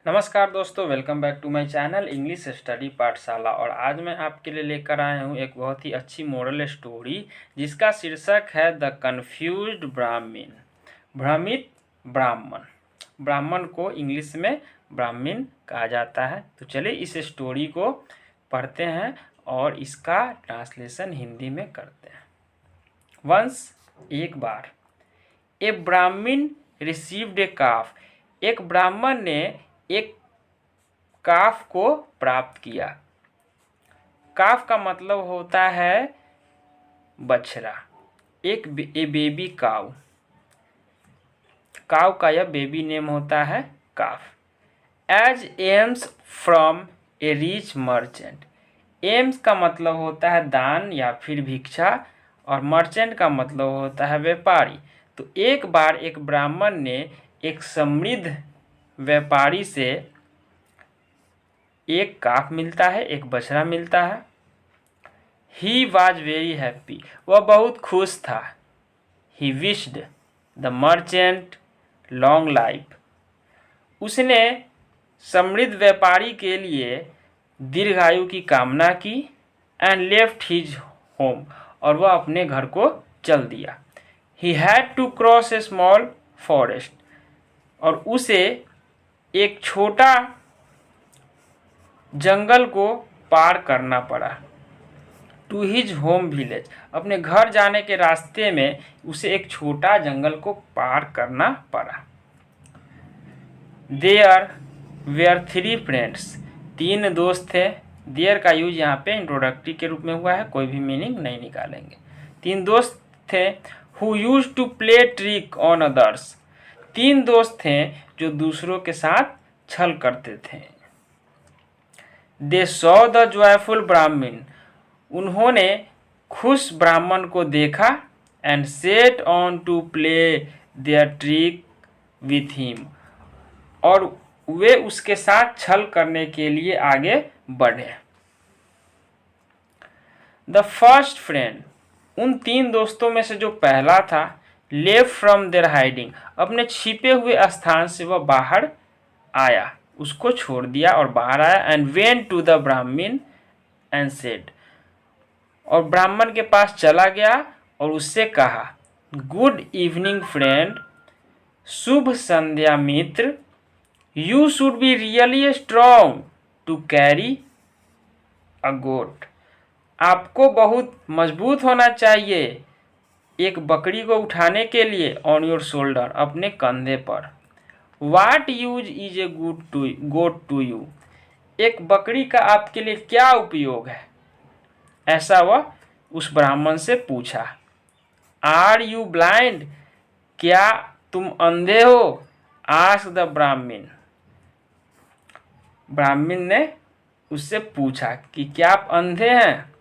नमस्कार दोस्तों, welcome back to my channel English study Pathshala. और आज मैं आपके लिए लेकर आया हूँ एक बहुत ही अच्छी मोरल स्टोरी जिसका शीर्षक है द कन्फ्यूज्ड ब्राह्मण। भ्रमित ब्राह्मण। ब्राह्मण को इंग्लिश में ब्राह्मण कहा जाता है। तो चलिए इस स्टोरी को पढ़ते हैं और इसका ट्रांसलेशन हिंदी में करते हैं। वंस, एक बार, ए ब्राह्मण रिसीव्ड ए काफ। एक ब्राह्मण ने एक काफ को प्राप्त किया। काफ का मतलब होता है बछड़ा। एक बेबी काव। काव का यह बेबी नेम होता है calf. As AIIMS from a rich merchant. Aims का मतलब होता है दान या फिर भिक्षा, और मर्चेंट का मतलब होता है व्यापारी। तो एक बार एक ब्राह्मण ने एक समृद्ध व्यापारी से एक काफ मिलता है, एक बछड़ा मिलता है। He was very happy. वह बहुत खुश था। He wished the merchant long life. उसने समृद्ध व्यापारी के लिए दीर्घायु की कामना की। And left his home. और वह अपने घर को चल दिया। He had to cross a small forest. और उसे एक छोटा जंगल को पार करना पड़ा। To his home village. अपने घर जाने के रास्ते में उसे एक छोटा जंगल को पार करना पड़ा। There were three friends. तीन दोस्त थे। देयर का यूज यहाँ पे इंट्रोडक्टरी के रूप में हुआ है, कोई भी मीनिंग नहीं निकालेंगे। तीन दोस्त थे। Who used to play trick on others. तीन दोस्त थे जो दूसरों के साथ छल करते थे। दे सॉ द जॉयफुल ब्राह्मण। उन्होंने खुश ब्राह्मण को देखा। And set on to play their trick with him. और वे उसके साथ छल करने के लिए आगे बढ़े। The first friend. उन तीन दोस्तों में से जो पहला था, लेफ्ट फ्रॉम देयर हाइडिंग। अपने छिपे हुए स्थान से वह बाहर आया, उसको छोड़ दिया और बाहर आया। And went to the Brahmin and said. और ब्राह्मण के पास चला गया और उससे कहा, गुड इवनिंग फ्रेंड। शुभ संध्या मित्र। You should be really strong to carry a goat. आपको बहुत मजबूत होना चाहिए एक बकरी को उठाने के लिए। On your shoulder. अपने कंधे पर। What use is a goat to you. एक बकरी का आपके लिए क्या उपयोग है, ऐसा वह उस ब्राह्मण से पूछा। Are you blind. क्या तुम अंधे हो। आस्क द ब्राह्मण। ब्राह्मण ने उससे पूछा कि क्या आप अंधे हैं।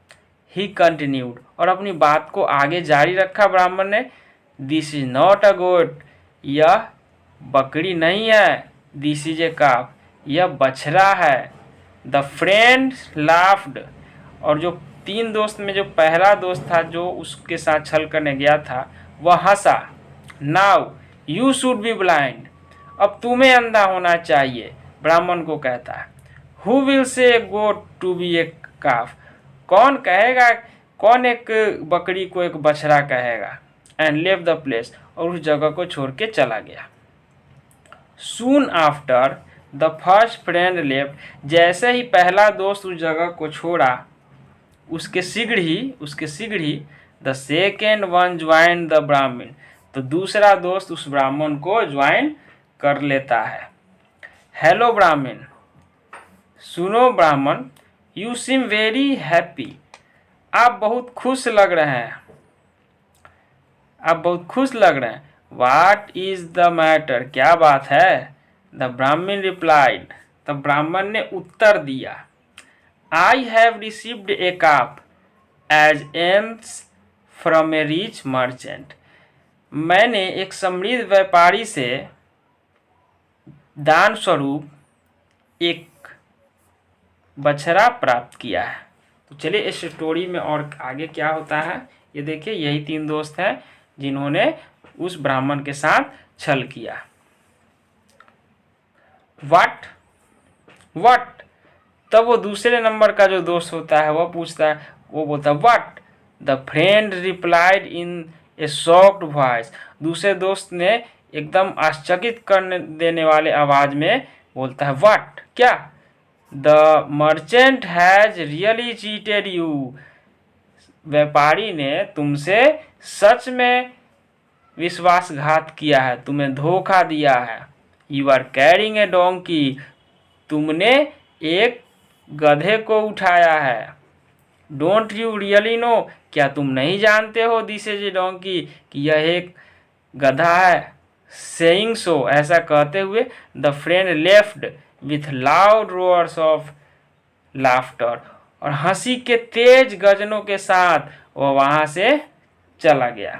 ही कंटिन्यूड। और अपनी बात को आगे जारी रखा ब्राह्मण ने। दिस इज नॉट अ गोट। यह बकरी नहीं है। दिस इज ए काफ। यह बछड़ा है। The friends laughed. और जो तीन दोस्त में जो पहला दोस्त था जो उसके साथ छल करने गया था, वह हंसा। Now you should be blind. अब तुम्हें अंधा होना चाहिए, ब्राह्मण को कहता है। Who will say A goat to be ए काफ। कौन कहेगा, कौन एक बकरी को एक बछड़ा कहेगा। एंड लेव द प्लेस। और उस जगह को छोड़ के चला गया। Soon after the first friend left. जैसे ही पहला दोस्त उस जगह को छोड़ा, उसके शीघ्र ही the second one join the Brahmin. तो दूसरा दोस्त उस ब्राह्मण को ज्वाइन कर लेता है। हेलो ब्राह्मण। सुनो ब्राह्मण। You seem very happy. आप बहुत खुश लग रहे हैं। What is the matter. क्या बात है। द ब्राह्मण रिप्लाइड। तब ब्राह्मण ने उत्तर दिया, I have received a calf as AIIMS from a rich merchant. मैंने एक समृद्ध व्यापारी से दान स्वरूप एक बछड़ा प्राप्त किया है। तो चलिए इस स्टोरी में और आगे क्या होता है ये देखिए। यही तीन दोस्त हैं जिन्होंने उस ब्राह्मण के साथ छल किया। What what. तब वो दूसरे नंबर का जो दोस्त होता है वह पूछता है, वो बोलता है what. The friend replied in A shocked voice. दूसरे दोस्त ने एकदम आश्चर्यचकित करने देने वाले आवाज में बोलता है व्हाट, क्या। The merchant has really cheated you. व्यापारी ने तुमसे सच में विश्वासघात किया है, तुम्हें धोखा दिया है। You are carrying a donkey. तुमने एक गधे को उठाया है। Don't you really know. क्या तुम नहीं जानते हो दिस इज ए डोंकी, कि यह एक गधा है। सेइंग सो, ऐसा कहते हुए the friend left with loud roars of laughter. और हंसी के तेज गर्जनों के साथ वह वहां से चला गया।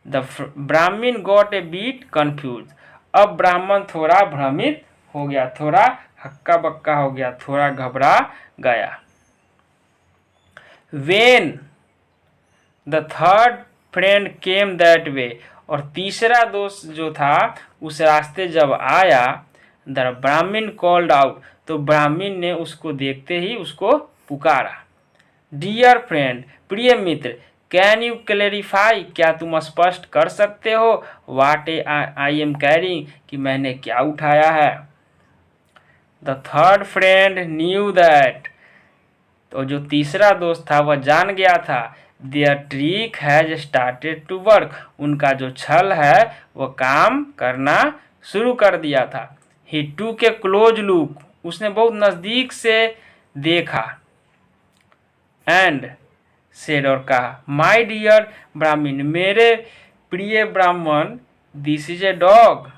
द ब्राह्मण गॉट ए बीट कंफ्यूज। अब ब्राह्मण थोड़ा भ्रमित हो गया, थोड़ा हक्का बक्का हो गया, थोड़ा घबरा गया। When the third friend came that way. और तीसरा दोस्त जो था उस रास्ते जब आया, द ब्राह्मण कॉल्ड आउट। तो ब्राह्मण ने उसको देखते ही उसको पुकारा। डियर फ्रेंड, प्रिय मित्र, कैन यू क्लेरिफाई, क्या तुम स्पष्ट कर सकते हो, वाट आई एम कैरिंग, कि मैंने क्या उठाया है। The third friend knew that. तो जो तीसरा दोस्त था वह जान गया था। Their trick has started to work. उनका जो छल है वह काम करना शुरू कर दिया था। ही टूक ए क्लोज लुक। उसने बहुत नजदीक से देखा। एंड सेड, और कहा, माय डियर ब्राह्मण, मेरे प्रिय ब्राह्मण, दिस इज ए डॉग,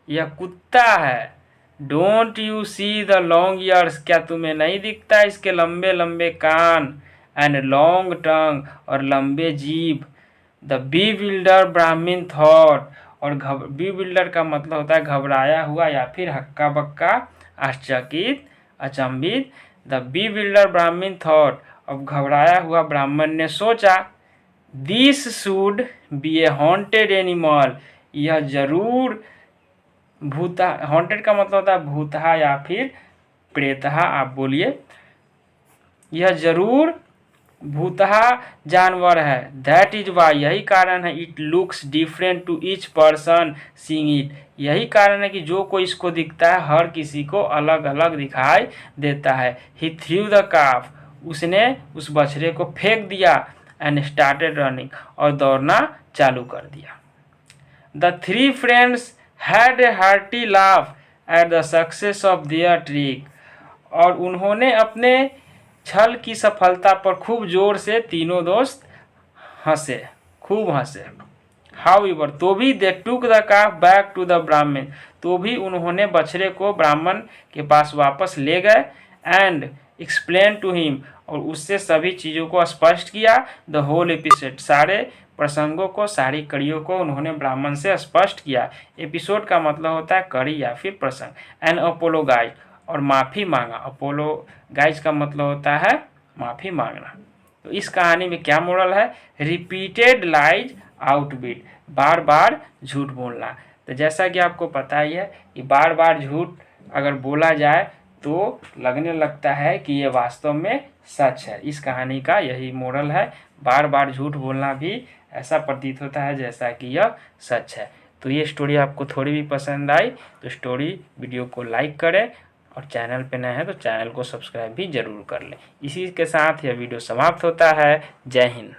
यह कुत्ता है। Don't you see the long years, क्या तुम्हें नहीं दिखता इसके लंबे लंबे कान। एंड लॉन्ग टंग, और लंबे जीभ। द बी बिल्डर ब्राह्मण थॉट। और बी बिल्डर का मतलब होता है घबराया हुआ या फिर हक्का बक्का, आश्चर्यचकित, अचंभित। द बी बिल्डर ब्राह्मण थॉट। अब घबराया हुआ ब्राह्मण ने सोचा, this should be A haunted animal, यह जरूर भूता। हॉन्टेड का मतलब होता है भूतहा या फिर प्रेतहा, आप बोलिए। यह जरूर भूतहा जानवर है। दैट इज वाई, यही कारण है। It looks different to each person seeing it, यही कारण है कि जो कोई इसको दिखता है हर किसी को अलग अलग दिखाई देता है। ही थ्रू द काफ, उसने उस बछड़े को फेंक दिया। एंड स्टार्टेड रनिंग, और दौड़ना चालू कर दिया। The three friends had a hearty laugh at the success of their trick. और उन्होंने अपने छल की सफलता पर खूब जोर से तीनों दोस्त हंसे, खूब हंसे। हाउएवर, तो भी they took the calf back to the Brahmin, तो भी उन्होंने बछड़े को ब्राह्मण के पास वापस ले गए। एंड एक्सप्लेन टू हिम, और उससे सभी चीज़ों को स्पष्ट किया। द होल एपिसोड, सारे प्रसंगों को, सारी कड़ियों को उन्होंने ब्राह्मण से स्पष्ट किया। एपिसोड का मतलब होता है कड़ी या फिर प्रसंग। एंड अपोलोगाइज, और माफ़ी मांगा। अपोलोगाइज का मतलब होता है माफ़ी मांगना। तो इस कहानी में क्या मोरल है, रिपीटेड लाइज आउटबिट, बार बार झूठ बोलना। तो जैसा कि आपको पता ही है कि बार बार झूठ अगर बोला जाए तो लगने लगता है कि ये वास्तव में सच है। इस कहानी का यही मोरल है, बार बार झूठ बोलना भी ऐसा प्रतीत होता है जैसा कि यह सच है। तो ये स्टोरी आपको थोड़ी भी पसंद आई तो स्टोरी वीडियो को लाइक करें, और चैनल पे नए हैं तो चैनल को सब्सक्राइब भी जरूर कर लें। इसी के साथ यह वीडियो समाप्त होता है। जय हिंद।